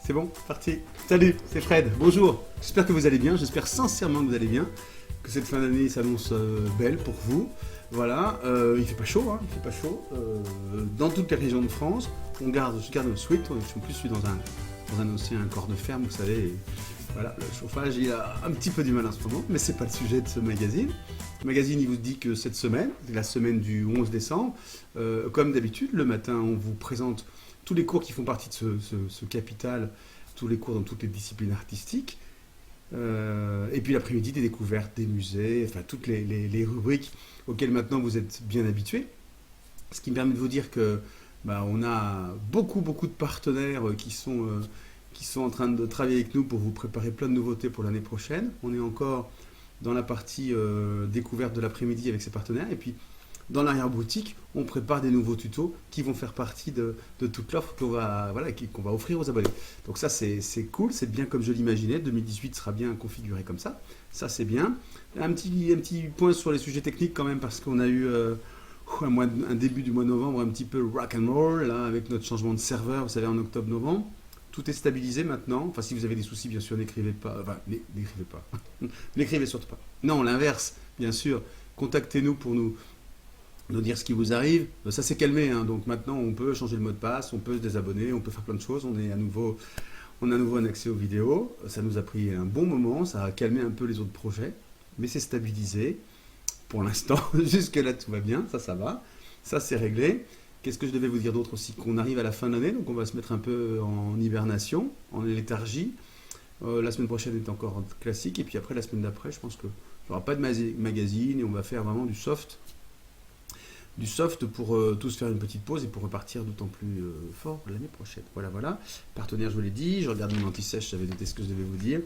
C'est bon, parti. Salut, c'est Fred, bonjour. J'espère que vous allez bien, j'espère sincèrement que vous allez bien, que cette fin d'année s'annonce belle pour vous. Voilà, il fait pas chaud, hein, il fait pas chaud. Dans toutes les régions de France, je garde le sweat, je suis dans un ancien corps de ferme, vous savez. Et voilà, le chauffage, il a un petit peu du mal en ce moment, mais c'est pas le sujet de ce magazine. Le magazine, il vous dit que cette semaine, la semaine du 11 décembre, comme d'habitude, le matin, on vous présente tous les cours qui font partie de ce capital, tous les cours dans toutes les disciplines artistiques. Et puis l'après-midi, des découvertes, des musées, enfin toutes les rubriques auxquelles maintenant vous êtes bien habitués. Ce qui me permet de vous dire que on a beaucoup de partenaires qui sont en train de travailler avec nous pour vous préparer plein de nouveautés pour l'année prochaine. On est encore dans la partie découverte de l'après-midi avec ces partenaires. Et puis dans l'arrière-boutique, on prépare des nouveaux tutos qui vont faire partie de toute l'offre qu'on va offrir aux abonnés. Donc ça, c'est cool, c'est bien comme je l'imaginais. 2018 sera bien configuré comme ça. Ça, c'est bien. Un petit point sur les sujets techniques quand même, parce qu'on a eu un début du mois de novembre un petit peu rock and roll, là, avec notre changement de serveur, vous savez, en octobre-novembre. Tout est stabilisé maintenant. Enfin, si vous avez des soucis, bien sûr, n'écrivez pas. Enfin, n'écrivez pas. N'écrivez surtout pas. Non, l'inverse, bien sûr. Contactez-nous pour nous dire ce qui vous arrive. Ça s'est calmé, hein. Donc maintenant on peut changer le mot de passe, on peut se désabonner, on peut faire plein de choses. On a à nouveau un accès aux vidéos. Ça nous a pris un bon moment, ça a calmé un peu les autres projets, mais c'est stabilisé pour l'instant. Jusque là tout va bien, ça va, ça c'est réglé. Qu'est-ce que je devais vous dire d'autre aussi? Qu'on arrive à la fin de l'année, donc on va se mettre un peu en hibernation, en léthargie. La semaine prochaine est encore classique, et puis après la semaine d'après, je pense qu'il n'y aura pas de magazine et on va faire vraiment du soft pour tous faire une petite pause et pour repartir d'autant plus fort l'année prochaine. Voilà. Partenaire, je vous l'ai dit, je regarde mon anti-sèche, j'avais noté ce que je devais vous dire.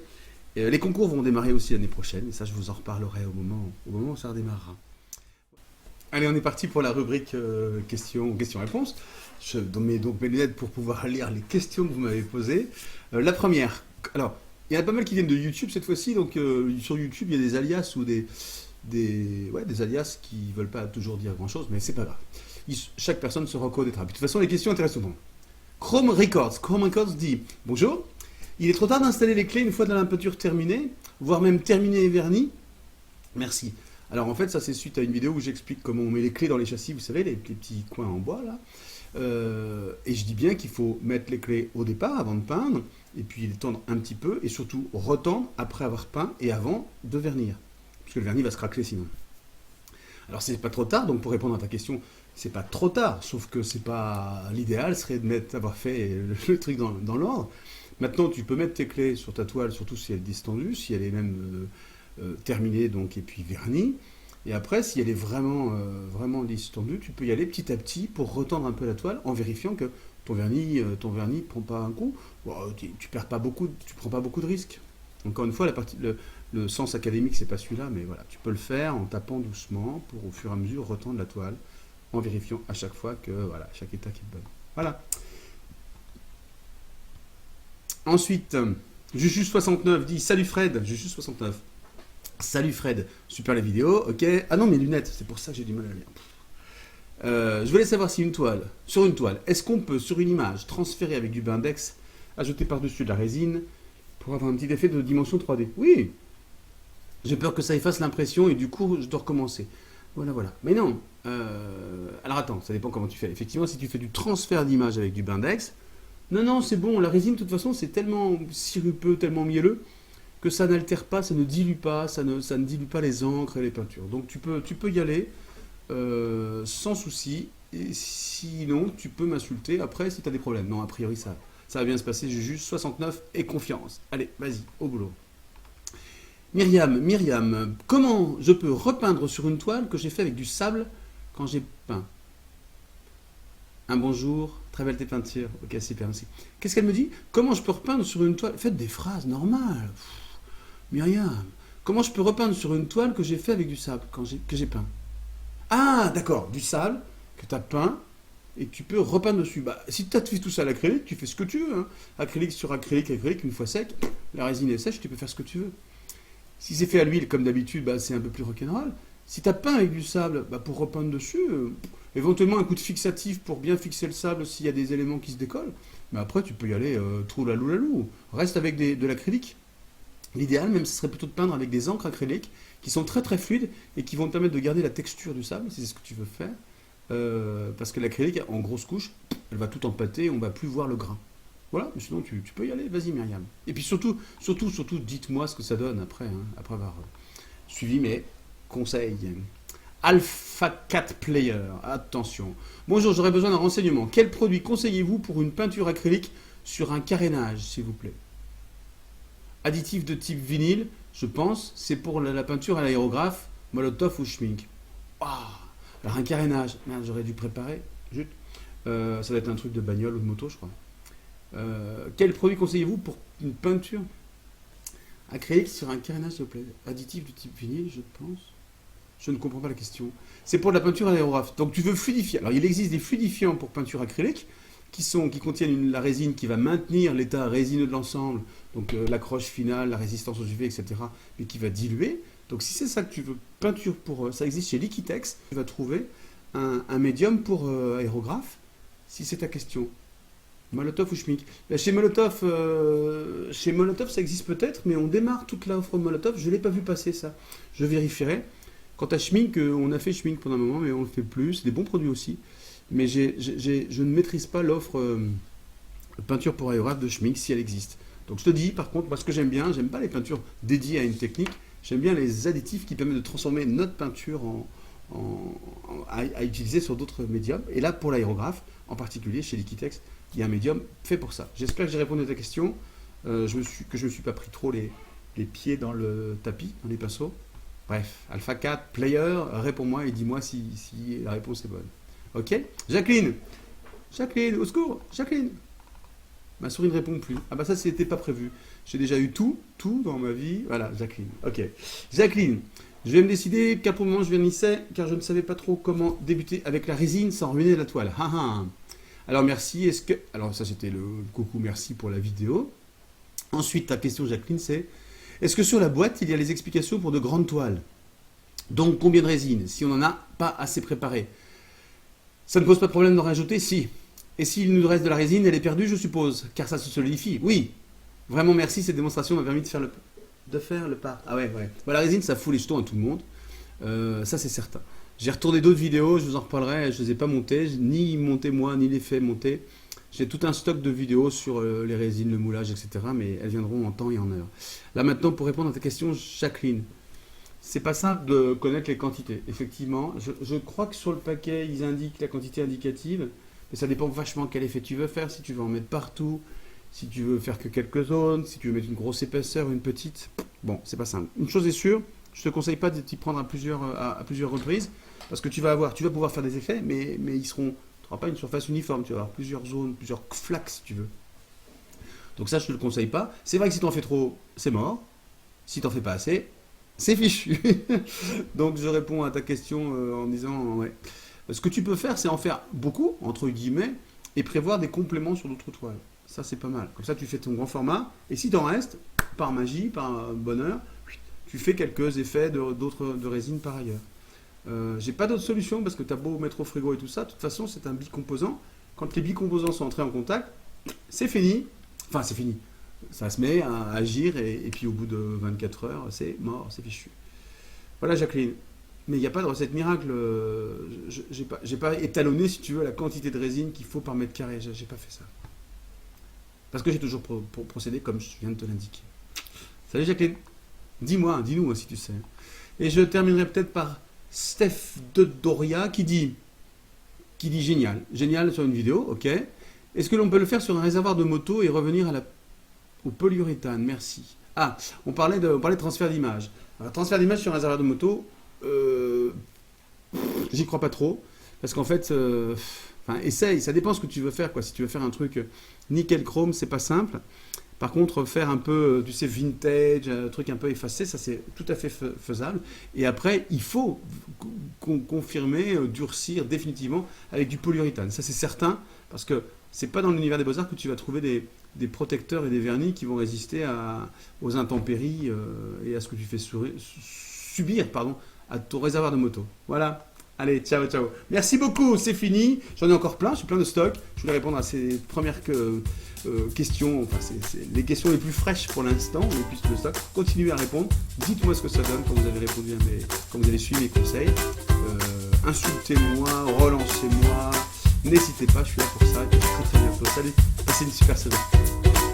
Et les concours vont démarrer aussi l'année prochaine, et ça je vous en reparlerai au moment où ça redémarrera. Allez, on est parti pour la rubrique questions-réponses. Je mets donc mes lunettes pour pouvoir lire les questions que vous m'avez posées. La première, alors, il y en a pas mal qui viennent de YouTube cette fois-ci, donc sur YouTube il y a des alias ou des alias qui ne veulent pas toujours dire grand-chose, mais c'est pas grave. Chaque personne se reconnaîtra. De toute façon, les questions intéressent tout le monde. Chrome Records dit « Bonjour, il est trop tard d'installer les clés une fois la peinture terminée, voire même terminée et vernie. Merci. » Alors en fait, ça c'est suite à une vidéo où j'explique comment on met les clés dans les châssis, vous savez, les petits coins en bois là. Et je dis bien qu'il faut mettre les clés au départ, avant de peindre, et puis les tendre un petit peu, et surtout retendre après avoir peint et avant de vernir. Parce que le vernis va se craquer sinon. Alors c'est pas trop tard, donc pour répondre à ta question, c'est pas trop tard, sauf que c'est pas l'idéal, serait d'avoir fait le truc dans l'ordre. Maintenant tu peux mettre tes clés sur ta toile, surtout si elle est distendue, si elle est même terminée donc, et puis vernie. Et après, si elle est vraiment distendue, tu peux y aller petit à petit pour retendre un peu la toile en vérifiant que ton vernis ne prend pas un coup. Bon, tu prends pas beaucoup de risques. Encore une fois, le sens académique, c'est pas celui-là, mais voilà, tu peux le faire en tapant doucement pour au fur et à mesure retendre la toile, en vérifiant à chaque fois que voilà, chaque étape est bonne. Voilà. Ensuite, Juju69 dit « Salut Fred !» Juju69. Salut Fred, super la vidéo, ok. Ah non, mes lunettes, c'est pour ça que j'ai du mal à lire. Je voulais savoir si sur une toile, est-ce qu'on peut, sur une image, transférer avec du Bindex, ajouter par-dessus de la résine, pour avoir un petit effet de dimension 3D? Oui. J'ai peur que ça efface l'impression et du coup, je dois recommencer. Voilà. Mais non. Alors attends, ça dépend comment tu fais. Effectivement, si tu fais du transfert d'image avec du Bindex, non, c'est bon. La résine, de toute façon, c'est tellement sirupeux, tellement mielleux, que ça n'altère pas, ça ne dilue pas, ça ne dilue pas les encres et les peintures. Donc tu peux y aller sans souci. Et sinon, tu peux m'insulter après si tu as des problèmes. Non, a priori, ça va bien se passer. Juju 69 et confiance. Allez, vas-y, au boulot. Myriam, comment je peux repeindre sur une toile que j'ai fait avec du sable quand j'ai peint? Un bonjour, très belle tes peintures. Ok, super, merci. Qu'est-ce qu'elle me dit? Comment je peux repeindre sur une toile? Faites des phrases normales. Myriam, comment je peux repeindre sur une toile que j'ai fait avec du sable que j'ai peint? Ah, d'accord, du sable que tu as peint et que tu peux repeindre dessus. Si tu as fait tout ça à l'acrylique, tu fais ce que tu veux. Hein. Acrylique sur acrylique, une fois sec, la résine est sèche, tu peux faire ce que tu veux. Si c'est fait à l'huile, comme d'habitude, c'est un peu plus rock'n'roll. Si tu as peint avec du sable, pour repeindre dessus, éventuellement un coup de fixatif pour bien fixer le sable s'il y a des éléments qui se décollent, Mais après, tu peux y aller trou la loulalou. Reste avec de l'acrylique. L'idéal, même, ce serait plutôt de peindre avec des encres acryliques qui sont très très fluides et qui vont te permettre de garder la texture du sable, si c'est ce que tu veux faire. Parce que l'acrylique, en grosse couche, elle va tout empâter et on va plus voir le grain. Voilà, mais sinon tu peux y aller, vas-y Myriam. Et puis surtout, dites-moi ce que ça donne après, hein, après avoir suivi mes conseils. Alpha 4 Player, attention. Bonjour, j'aurais besoin d'un renseignement. Quel produit conseillez-vous pour une peinture acrylique sur un carénage, s'il vous plaît? Additif de type vinyle, je pense, c'est pour la peinture à l'aérographe, Molotov ou Schmink. Ah, alors un carénage, merde, j'aurais dû préparer. Zut. Ça va être un truc de bagnole ou de moto, je crois. Quel produit conseillez-vous pour une peinture acrylique sur un carénage, s'il vous plaît? Additif de type vinyle, je pense. Je ne comprends pas la question. C'est pour de la peinture à l'aérographe. Donc tu veux fluidifier. Alors il existe des fluidifiants pour peinture acrylique qui contiennent la résine qui va maintenir l'état résineux de l'ensemble, donc l'accroche finale, la résistance aux UV, etc., mais qui va diluer. Donc si c'est ça que tu veux, peinture pour... ça existe chez Liquitex, tu vas trouver un médium pour aérographe, si c'est ta question. Molotov ou Schmick. Chez Molotov, ça existe peut-être, mais on démarre toute l'offre Molotov. Je ne l'ai pas vu passer, ça. Je vérifierai. Quant à Schmick, on a fait Schmick pendant un moment, mais on ne le fait plus. C'est des bons produits aussi. Mais je ne maîtrise pas l'offre peinture pour aérographe de Schmick, si elle existe. Donc je te dis, par contre, moi ce que j'aime pas les peintures dédiées à une technique. J'aime bien les additifs qui permettent de transformer notre peinture à utiliser sur d'autres médiums. Et là, pour l'aérographe, en particulier chez Liquitex, il y a un médium fait pour ça. J'espère que j'ai répondu à ta question, que je ne me suis pas pris trop les pieds dans le tapis, dans les pinceaux. Bref, Alpha 4, Player, réponds-moi et dis-moi si la réponse est bonne. Ok? Jacqueline, au secours, Jacqueline. Ma souris ne répond plus. Ah bah ça, c'était pas prévu. J'ai déjà eu tout dans ma vie. Voilà, Jacqueline. Ok. Jacqueline, je vais me décider car pour le moment je vernissais, car je ne savais pas trop comment débuter avec la résine sans ruiner la toile. Alors merci, alors ça c'était le coucou, merci pour la vidéo. Ensuite, ta question Jacqueline, c'est est-ce que sur la boîte, il y a les explications pour de grandes toiles? Donc combien de résine si on n'en a pas assez préparé? Ça ne pose pas de problème d'en rajouter? Si. Et s'il nous reste de la résine, elle est perdue, je suppose, car ça se solidifie? Oui. Vraiment merci, cette démonstration m'a permis de faire le pas. Ah ouais. Bah, la résine, ça fout les jetons à tout le monde. Ça c'est certain. J'ai retourné d'autres vidéos, je vous en reparlerai, je ne les ai pas montées, ni monté moi, ni les fait monter. J'ai tout un stock de vidéos sur les résines, le moulage, etc. Mais elles viendront en temps et en heure. Là maintenant, pour répondre à ta question, Jacqueline, c'est pas simple de connaître les quantités. Effectivement, je crois que sur le paquet, ils indiquent la quantité indicative, mais ça dépend vachement quel effet tu veux faire, si tu veux en mettre partout, si tu veux faire que quelques zones, si tu veux mettre une grosse épaisseur, une petite. Bon, c'est pas simple. Une chose est sûre, je te conseille pas de t'y prendre à plusieurs reprises, parce que tu vas pouvoir faire des effets, mais ils seront, tu n'auras pas une surface uniforme, tu vas avoir plusieurs zones, plusieurs flaques si tu veux. Donc ça, je te le conseille pas. C'est vrai que si tu en fais trop, c'est mort. Si tu n'en fais pas assez, c'est fichu. Donc je réponds à ta question en disant, ouais. Ce que tu peux faire, c'est en faire beaucoup, entre guillemets, et prévoir des compléments sur d'autres toiles. Ça, c'est pas mal. Comme ça, tu fais ton grand format, et si t'en restes, par magie, par bonheur, tu fais quelques effets de résine par ailleurs. J'ai pas d'autre solution, parce que tu as beau mettre au frigo et tout ça, de toute façon, c'est un bicomposant. Quand les bicomposants sont entrés en contact, c'est fini. Enfin, c'est fini. Ça se met à agir, et puis au bout de 24 heures, c'est mort, c'est fichu. Voilà, Jacqueline. Mais il n'y a pas de recette miracle. J'ai pas étalonné, si tu veux, la quantité de résine qu'il faut par mètre carré. J'ai pas fait ça. Parce que j'ai toujours procédé comme je viens de te l'indiquer. Salut Jacqueline. Dis-nous si tu sais. Et je terminerai peut-être par Steph de Doria qui dit génial. Génial sur une vidéo, ok. Est-ce que l'on peut le faire sur un réservoir de moto et revenir au polyuréthane? Merci. Ah, on parlait de transfert d'image. Alors, transfert d'image sur un réservoir de moto, j'y crois pas trop. Parce qu'en fait, essaye, ça dépend ce que tu veux faire, quoi. Si tu veux faire un truc nickel chrome, c'est pas simple. Par contre, faire un peu, tu sais, vintage, un truc un peu effacé, ça c'est tout à fait faisable. Et après, il faut confirmer, durcir définitivement avec du polyuréthane. Ça c'est certain, parce que c'est pas dans l'univers des beaux-arts que tu vas trouver des protecteurs et des vernis qui vont résister aux intempéries et à ce que tu fais subir à ton réservoir de moto. Voilà. Allez, ciao, ciao. Merci beaucoup, c'est fini. J'en ai encore plein, j'ai plein de stock. Je voulais répondre à ces premières questions. Enfin, c'est les questions les plus fraîches pour l'instant, les plus de stock. Continuez à répondre. Dites-moi ce que ça donne quand vous avez répondu quand vous avez suivi mes conseils. Insultez-moi, relancez-moi. N'hésitez pas, je suis là pour ça. Et puis à très très bientôt. Salut, passez une super semaine.